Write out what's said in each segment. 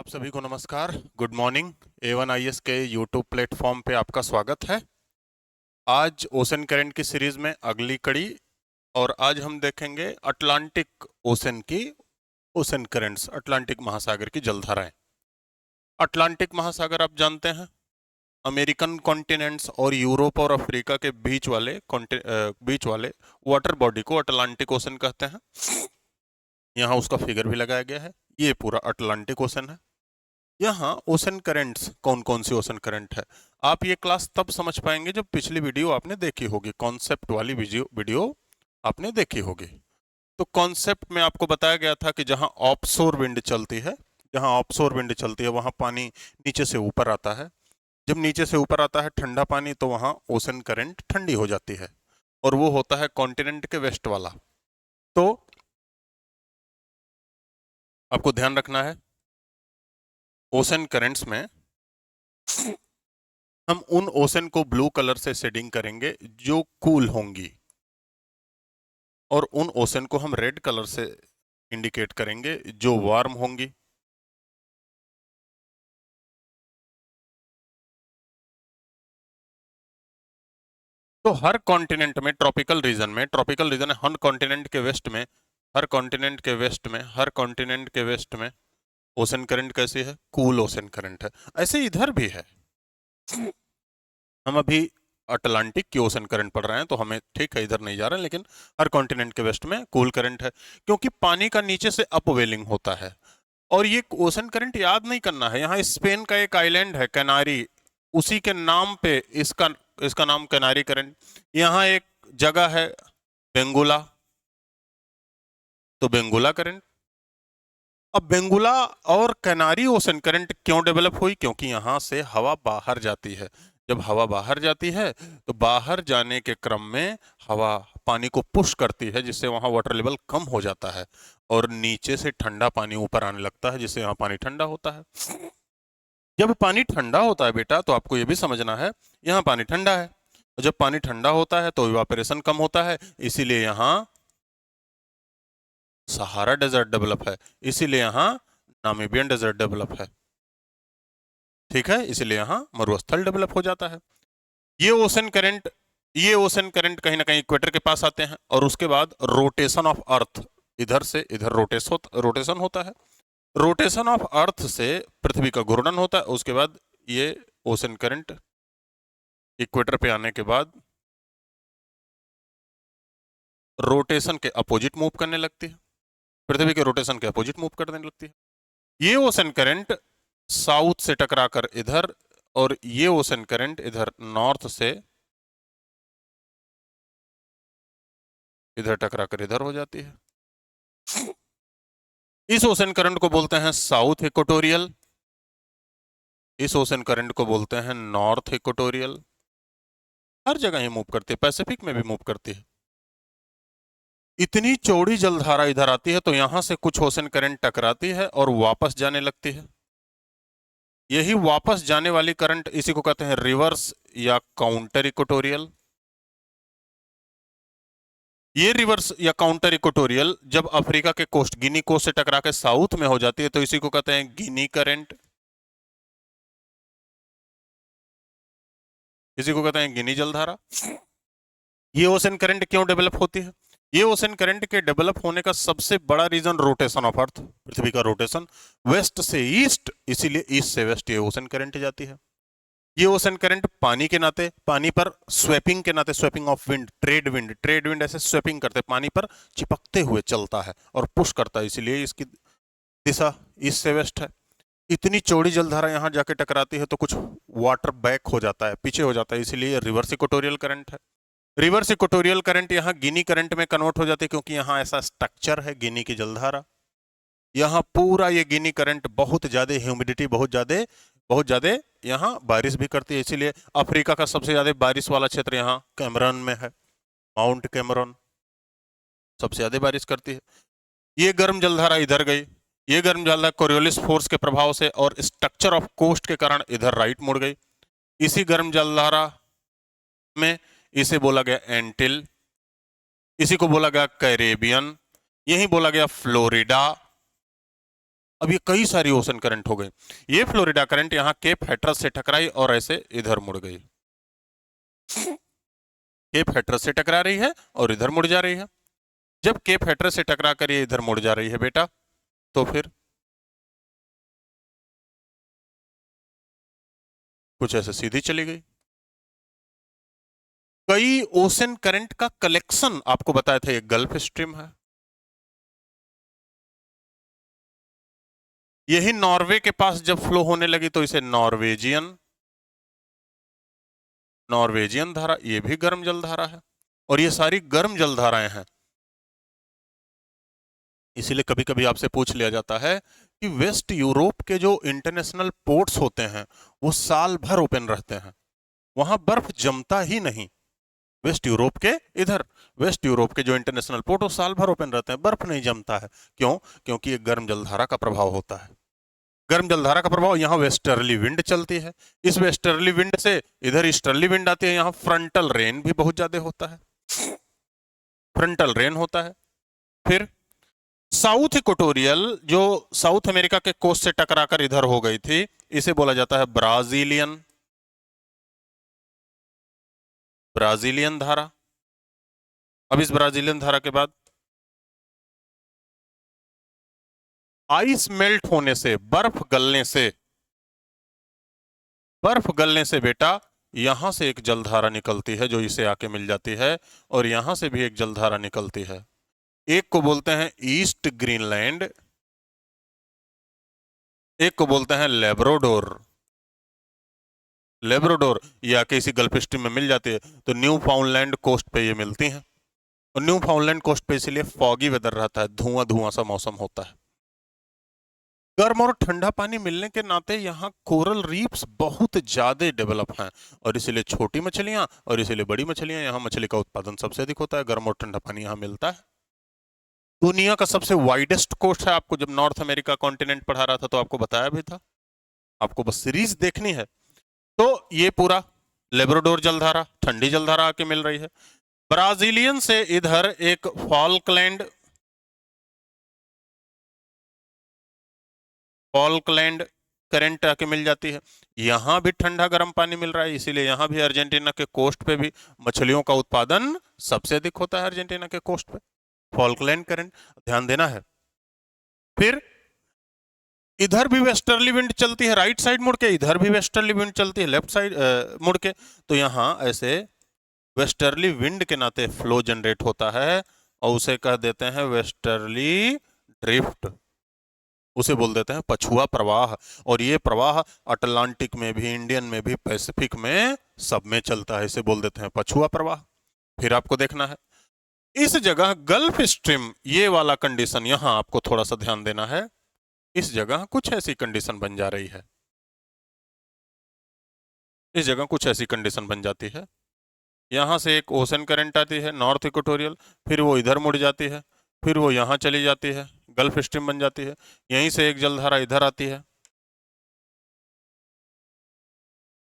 आप सभी को नमस्कार, गुड मॉर्निंग। A1IS के यूट्यूब प्लेटफॉर्म पे आपका स्वागत है। आज ओशन करंट की सीरीज में अगली कड़ी, और आज हम देखेंगे अटलांटिक ओशन की ओशन करंट्स, अटलांटिक महासागर की जलधाराएं। अटलांटिक महासागर आप जानते हैं, अमेरिकन कॉन्टिनेंट्स और यूरोप और अफ्रीका के बीच वाले वाटर बॉडी को अटलांटिक ओशन कहते हैं। यहाँ उसका फिगर भी लगाया गया है। ये पूरा अटलांटिक ओशन है। यहाँ ओशन करंट्स कौन कौन सी ओशन करंट है, आप ये क्लास तब समझ पाएंगे जब पिछली वीडियो आपने देखी होगी, कॉन्सेप्ट वाली वीडियो आपने देखी होगी। तो कॉन्सेप्ट में आपको बताया गया था कि जहां ऑफशोर विंड चलती है, जहां ऑफशोर विंड चलती है वहां पानी नीचे से ऊपर आता है। जब नीचे से ऊपर आता है ठंडा पानी, तो वहां ओशन करंट ठंडी हो जाती है, और वो होता है कॉन्टिनेंट के वेस्ट वाला। तो आपको ध्यान रखना है, ओशन करंट्स में हम उन ओशन को ब्लू कलर से शेडिंग करेंगे जो कूल होंगी, और उन ओशन को हम रेड कलर से इंडिकेट करेंगे जो वार्म होंगी। तो हर कॉन्टिनेंट में, ट्रॉपिकल रीजन है, हर कॉन्टिनेंट के वेस्ट में, हर कॉन्टिनेंट के वेस्ट में ओशन करंट कैसी है? कूल ओशन करंट है। ऐसे इधर भी है। हम अभी अटलांटिक की ओशन करंट पढ़ रहे हैं, तो हमें ठीक है, इधर नहीं जा रहे हैं, लेकिन हर कॉन्टिनेंट के वेस्ट में कूल करंट है, क्योंकि पानी का नीचे से अपवेलिंग होता है। और ये ओशन करंट याद नहीं करना है। यहाँ स्पेन का एक आइलैंड है कैनारी, उसी के नाम पे इसका इसका नाम कैनारी करंट। यहाँ एक जगह है बेंगुला, तो बेंगुला करंट। अब बेंगुला और कैनारी ओशन करंट क्यों डेवलप हुई? क्योंकि यहाँ से हवा बाहर जाती है। जब हवा बाहर जाती है, तो बाहर जाने के क्रम में हवा पानी को पुश करती है, जिससे वहां वाटर लेवल कम हो जाता है, और नीचे से ठंडा पानी ऊपर आने लगता है, जिससे यहाँ पानी ठंडा होता है। जब पानी ठंडा होता है बेटा, तो आपको ये भी समझना है, यहाँ पानी ठंडा है, और जब पानी ठंडा होता है तो इवापोरेशन कम होता है, इसीलिए यहाँ सहारा डेजर्ट डेवलप है, इसीलिए यहाँ नामीबियन डेजर्ट डेवलप है। ठीक है, इसलिए यहाँ मरुस्थल डेवलप हो जाता है। ये ओशन करंट ये ओशन करंट कहीं ना कहीं इक्वेटर के पास आते हैं, और उसके बाद रोटेशन ऑफ अर्थ, इधर से इधर रोटेशन होता है। रोटेशन ऑफ अर्थ से पृथ्वी का घूर्णन होता है। उसके बाद ये ओशन करंट इक्वेटर पे आने के बाद रोटेशन के अपोजिट मूव करने लगती है, पृथ्वी के रोटेशन के अपोजिट मूव करने लगती है। ये ओशन करंट साउथ से टकराकर इधर, और ये ओशन करंट इधर नॉर्थ से इधर टकराकर इधर हो जाती है। इस ओशन करंट को बोलते हैं साउथ इक्वेटोरियल, इस ओशन करंट को बोलते हैं नॉर्थ इक्वेटोरियल। हर जगह ही मूव करती है, पैसिफिक में भी मूव करती है। इतनी चौड़ी जलधारा इधर आती है, तो यहां से कुछ ओशन करंट टकराती है और वापस जाने लगती है। यही वापस जाने वाली करंट, इसी को कहते हैं रिवर्स या काउंटर इक्वेटोरियल। ये रिवर्स या काउंटर इक्वेटोरियल जब अफ्रीका के कोस्ट, गिनी कोस्ट से टकरा के साउथ में हो जाती है, तो इसी को कहते हैं गिनी करंट, इसी को कहते हैं गिनी जलधारा। ये ओशन करंट क्यों डेवलप होती है? ये ओशन करंट के डेवलप होने का सबसे बड़ा रीजन रोटेशन ऑफ अर्थ, पृथ्वी का रोटेशन, वेस्ट से ईस्ट, इसीलिए ईस्ट से वेस्ट ये ओशन करंट जाती है। ये ओशन करंट पानी के नाते, पानी पर स्वेपिंग के नाते, swapping of wind, trade wind ऐसे स्वेपिंग करते, पानी पर चिपकते हुए चलता है और पुश करता है, इसीलिए इसकी दिशा ईस्ट से वेस्ट है। इतनी चौड़ी जलधारा यहां जाके टकराती है, तो कुछ वाटर बैक हो जाता है, पीछे हो जाता है, इसीलिए रिवर्स इक्वेटोरियल करंट है। रिवर्स इक्वेटोरियल करंट यहाँ गिनी करंट में कन्वर्ट हो जाती है, क्योंकि यहाँ ऐसा स्ट्रक्चर है गिनी की जलधारा। यहाँ पूरा ये गिनी करंट बहुत ज्यादा ह्यूमिडिटी, बहुत ज्यादा यहाँ बारिश भी करती है, इसीलिए अफ्रीका का सबसे ज्यादा बारिश वाला क्षेत्र यहाँ कैमरन में है। माउंट कैमरन सबसे ज्यादा बारिश करती है। ये गर्म जलधारा इधर गई, ये गर्म जलधारा कोरियोलिस फोर्स के प्रभाव से और स्ट्रक्चर ऑफ कोस्ट के कारण इधर राइट मुड़ गई। इसी गर्म जलधारा में इसे बोला गया एंटिल, इसी को बोला गया कैरेबियन, यही बोला गया फ्लोरिडा, अब ये कई सारी ओशन करंट हो गई। ये फ्लोरिडा करंट यहाँ केप हैट्रस से टकराई और ऐसे इधर मुड़ गई, केप हैट्रस से टकरा रही है और इधर मुड़ जा रही है। जब केप हैट्रस से टकरा कर ये इधर मुड़ जा रही है बेटा, तो फिर कुछ ऐसे सीधी चली गई। कई ओशन करंट का कलेक्शन आपको बताया था, एक गल्फ स्ट्रीम है। यही नॉर्वे के पास जब फ्लो होने लगी तो इसे नॉर्वेजियन धारा, ये भी गर्म जल धारा है। और ये सारी गर्म जल धाराएं हैं। इसीलिए कभी कभी आपसे पूछ लिया जाता है कि वेस्ट यूरोप के जो इंटरनेशनल पोर्ट्स होते हैं वो साल भर ओपन रहते हैं, वहां बर्फ जमता ही नहीं। वेस्ट यूरोप के इधर, वेस्ट यूरोप के जो इंटरनेशनल पोर्ट वो साल भर ओपन रहते हैं, बर्फ नहीं जमता है। क्यों? क्योंकि ये गर्म जलधारा का प्रभाव होता है। गर्म जलधारा का प्रभाव, यहाँ वेस्टर्ली विंड चलती है, इस वेस्टर्ली विंड से इधर ईस्टर्ली विंड आती है, यहाँ फ्रंटल रेन भी बहुत ज्यादा होता है, फ्रंटल रेन होता है। फिर साउथ इक्वेटोरियल जो साउथ अमेरिका के कोस्ट से टकराकर इधर हो गई थी, इसे बोला जाता है ब्राजीलियन धारा। अब इस ब्राजीलियन धारा के बाद आइस मेल्ट होने से, बर्फ गलने से बेटा यहां से एक जलधारा निकलती है जो इसे आके मिल जाती है, और यहां से भी एक जलधारा निकलती है। एक को बोलते हैं ईस्ट ग्रीनलैंड, एक को बोलते हैं लेब्राडोर। ये आके इसी गल्फ स्ट्रीम में मिल जाती है, तो न्यू फाउंडलैंड कोस्ट पे ये मिलती हैं। और न्यू फाउंडलैंड कोस्ट पे इसीलिए फॉगी वेदर रहता है, धुआं धुआं सा मौसम होता है। गर्म और ठंडा पानी मिलने के नाते यहाँ कोरल रीफ्स बहुत ज्यादा डेवलप हैं, और इसीलिए छोटी मछलियां और इसीलिए बड़ी मछलियां, यहाँ मछली का उत्पादन सबसे अधिक होता है। गर्म और ठंडा पानी यहाँ मिलता है। दुनिया का सबसे वाइडेस्ट कोस्ट है, आपको जब नॉर्थ अमेरिका कॉन्टिनेंट पढ़ा रहा था तो आपको बताया भी था, आपको बस सीरीज देखनी है। तो ये पूरा लेब्राडोर जलधारा, ठंडी जलधारा आके मिल रही है। ब्राजीलियन से इधर एक फॉल्कलैंड करंट आके मिल जाती है। यहां भी ठंडा गर्म पानी मिल रहा है, इसीलिए यहां भी अर्जेंटीना के कोस्ट पे भी मछलियों का उत्पादन सबसे अधिक होता है, अर्जेंटीना के कोस्ट पे। फॉल्कलैंड करंट ध्यान देना है। फिर इधर भी वेस्टर्ली विंड चलती है, राइट साइड मुड़ के, इधर भी वेस्टर्ली विंड चलती है लेफ्ट साइड मुड़ के। तो यहां ऐसे वेस्टर्ली विंड के नाते फ्लो जनरेट होता है, और उसे कह देते हैं वेस्टर्ली ड्रिफ्ट, उसे बोल देते हैं पछुआ प्रवाह। और ये प्रवाह अटलांटिक में भी, इंडियन में भी, पैसिफिक में, सब में चलता है, इसे बोल देते हैं पछुआ प्रवाह। फिर आपको देखना है इस जगह गल्फ स्ट्रीम, ये वाला कंडीशन यहां आपको थोड़ा सा ध्यान देना है। इस जगह कुछ ऐसी कंडीशन बन जा रही है, इस जगह कुछ ऐसी कंडीशन बन जाती है। यहां से एक ओशन करंट आती है नॉर्थ इक्वेटोरियल, फिर वो इधर मुड़ जाती है, फिर वो यहां चली जाती है, गल्फ स्ट्रीम बन जाती है। यहीं से एक जलधारा इधर आती है,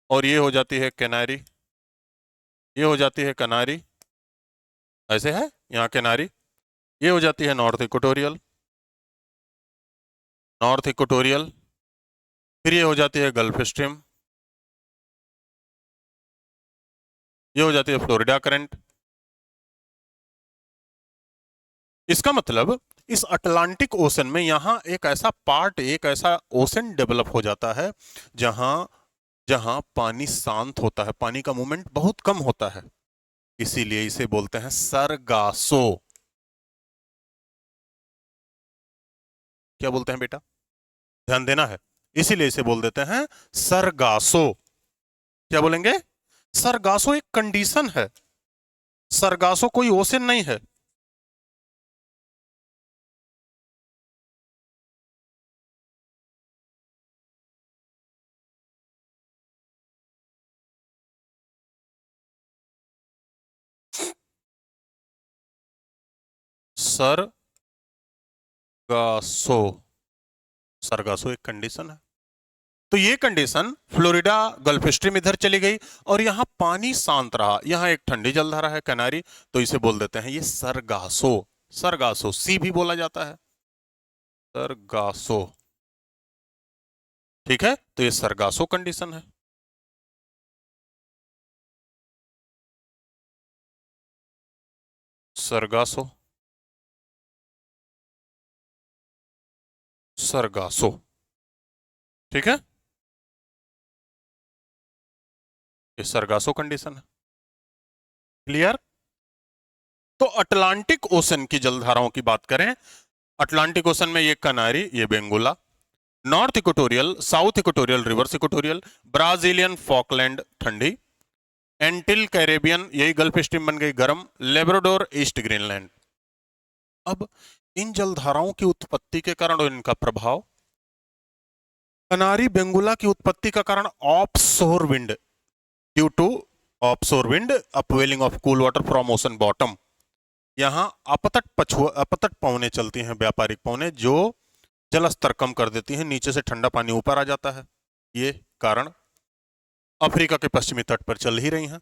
और ये हो जाती है कैनारी, ये हो जाती है कनारी, ऐसे है यहाँ कैनारी। ये हो जाती है नॉर्थ इक्वेटोरियल, फिर ये हो जाती है गल्फ स्ट्रीम, ये हो जाती है फ्लोरिडा करंट। इसका मतलब इस अटलांटिक ओशन में यहां एक ऐसा पार्ट, एक ऐसा ओशन डेवलप हो जाता है जहां जहां पानी शांत होता है, पानी का मूवमेंट बहुत कम होता है, इसीलिए इसे बोलते हैं सरगासो। क्या बोलते हैं बेटा? ध्यान देना है, इसीलिए इसे बोल देते हैं सरगासो। क्या बोलेंगे? सरगासो एक कंडीशन है, सरगासो कोई ओशन नहीं है। सरगासो, सरगासो एक कंडीशन है। तो ये कंडीशन फ्लोरिडा गल्फ स्ट्रीम इधर चली गई, और यहां पानी शांत रहा, यहां एक ठंडी जलधारा है कैनारी, तो इसे बोल देते हैं ये सरगासो। सरगासो सी भी बोला जाता है, सरगासो। ठीक है, तो ये सरगासो कंडीशन है। सरगासो, सरगासो, ठीक है, ये सरगासो कंडीशन है। क्लियर? तो अटलांटिक ओशन की जलधाराओं की बात करें, अटलांटिक ओशन में ये कनारी, ये Benguela, north equatorial, south equatorial, reverse equatorial, Brazilian Falkland ठंडी, एंटिल कैरेबियन, यही गल्फ स्ट्रीम बन गई गर्म, लेब्राडोर, ईस्ट ग्रीनलैंड। अब इन जलधाराओं की उत्पत्ति के कारण और इनका प्रभाव, कनारी बेंगुला की उत्पत्ति का कारण offshore wind, due to offshore wind, upwelling of cool water from ocean bottom. यहां अपतट पवनें चलती हैं, व्यापारिक पवनें, जो जल स्तर कम कर देती हैं, नीचे से ठंडा पानी ऊपर आ जाता है। ये कारण अफ्रीका के पश्चिमी तट पर चल ही रही हैं।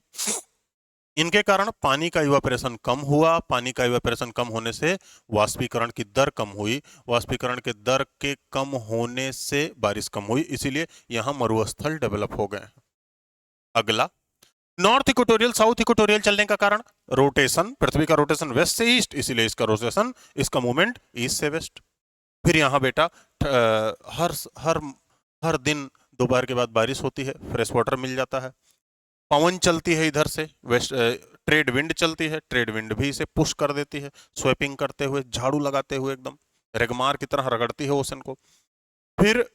इनके कारण पानी का इवापोरेशन कम हुआ, पानी का इवापोरेशन कम होने से वाष्पीकरण की दर कम हुई, वाष्पीकरण के दर के कम होने से बारिश कम हुई, इसीलिए यहां मरुस्थल डेवलप हो गए। अगला, नॉर्थ इक्वेटोरियल साउथ इक्वेटोरियल चलने का कारण रोटेशन, पृथ्वी का रोटेशन वेस्ट से ईस्ट, इसीलिए इसका रोटेशन, इसका मूवमेंट ईस्ट से वेस्ट। फिर यहाँ बेटा हर हर हर दिन दोपहर के बाद बारिश होती है, फ्रेश वाटर मिल जाता है, पवन चलती है इधर से वेस्ट, ट्रेड विंड चलती है, ट्रेड विंड भी इसे पुश कर देती है, स्वेपिंग करते हुए, झाड़ू लगाते हुए एकदम रेगमार की तरह रगड़ती है ओशन को। फिर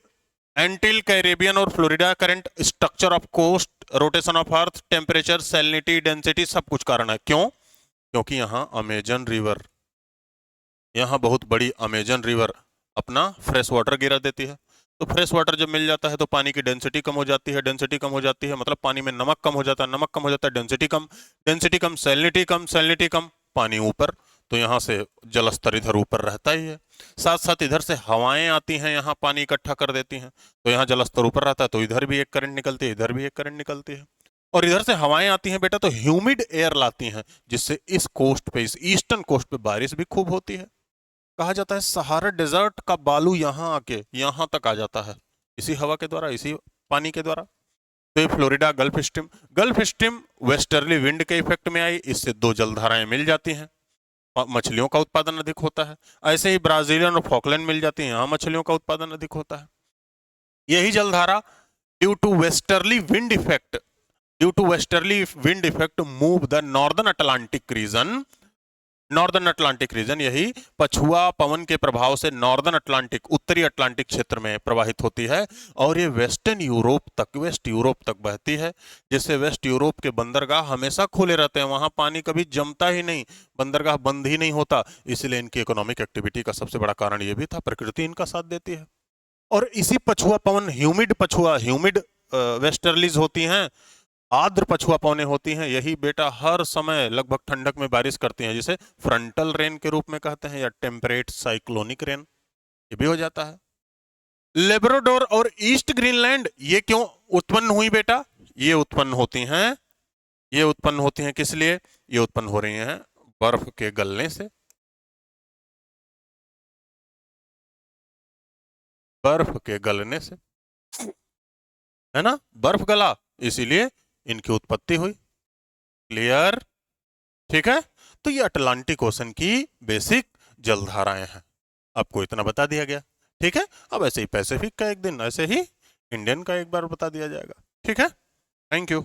एंटिल कैरेबियन और Florida current, structure of coast, rotation of earth, temperature, salinity, density, सब कुछ कारण है। क्यों? क्योंकि यहाँ अमेजन रिवर, यहाँ बहुत बड़ी अमेजन रिवर अपना फ्रेश वाटर गिरा देती है। तो फ्रेश वाटर जब मिल जाता है तो पानी की डेंसिटी कम हो जाती है, डेंसिटी कम हो जाती है मतलब पानी में नमक कम हो जाता है, नमक कम हो जाता है, डेंसिटी कम, डेंसिटी कम, सैलिनिटी कम, सैलिनिटी कम, पानी ऊपर, तो यहाँ से जल स्तर इधर ऊपर रहता ही है। साथ साथ इधर से हवाएं आती हैं, यहाँ पानी इकट्ठा कर देती हैं, तो यहाँ जल स्तर ऊपर रहता है, तो इधर भी एक करंट निकलती है, इधर भी एक करंट निकलती है, और इधर से हवाएं आती हैं बेटा तो ह्यूमिड एयर लाती हैं, जिससे इस कोस्ट पे, इस ईस्टर्न कोस्ट पे बारिश भी खूब होती है। कहा जाता है सहारा डेजर्ट का बालू यहाँ आके यहाँ तक आ जाता है, इसी हवा के द्वारा, इसी पानी के द्वारा। तो ये Florida gulf stream westerly wind के इफेक्ट में आई, इससे दो जलधाराएं मिल जाती हैं, मछलियों का उत्पादन अधिक होता है। ऐसे ही ब्राजीलियन और फॉकलैंड मिल जाती हैं, यहाँ मछलियों का उत्पादन अधिक होता है। यही जलधारा due to westerly wind effect, move the northern Atlantic region, यही पछुआ पवन के प्रभाव से नॉर्दर्न अटलांटिक, उत्तरी अटलांटिक क्षेत्र में प्रवाहित होती है, और ये वेस्ट यूरोप तक बहती है, जिससे वेस्ट यूरोप के बंदरगाह हमेशा खुले रहते हैं, वहां पानी कभी जमता ही नहीं, बंदरगाह बंद ही नहीं होता, इसलिए इनकी इकोनॉमिक एक्टिविटी का सबसे बड़ा कारण ये भी था, प्रकृति इनका साथ देती है। और इसी पछुआ पवन, ह्यूमिड वेस्टर्लीज होती हैं, आर्द्र पछुआ पवनें होती हैं, यही बेटा हर समय लगभग ठंडक में बारिश करती हैं, जिसे फ्रंटल रेन के रूप में कहते हैं, या टेम्परेट साइक्लोनिक रेन, ये भी हो जाता है। लेब्राडोर और ईस्ट ग्रीनलैंड ये क्यों उत्पन्न हुई बेटा? ये उत्पन्न होती हैं किस लिए? ये उत्पन्न हो रही हैं बर्फ के गलने से, है ना, बर्फ गला, इसीलिए इनकी उत्पत्ति हुई। क्लियर? ठीक है, तो ये अटलांटिक ओशन की बेसिक जलधाराएं हैं, आपको इतना बता दिया गया। ठीक है, अब ऐसे ही पैसिफिक का एक दिन, ऐसे ही इंडियन का एक बार बता दिया जाएगा। ठीक है, थैंक यू।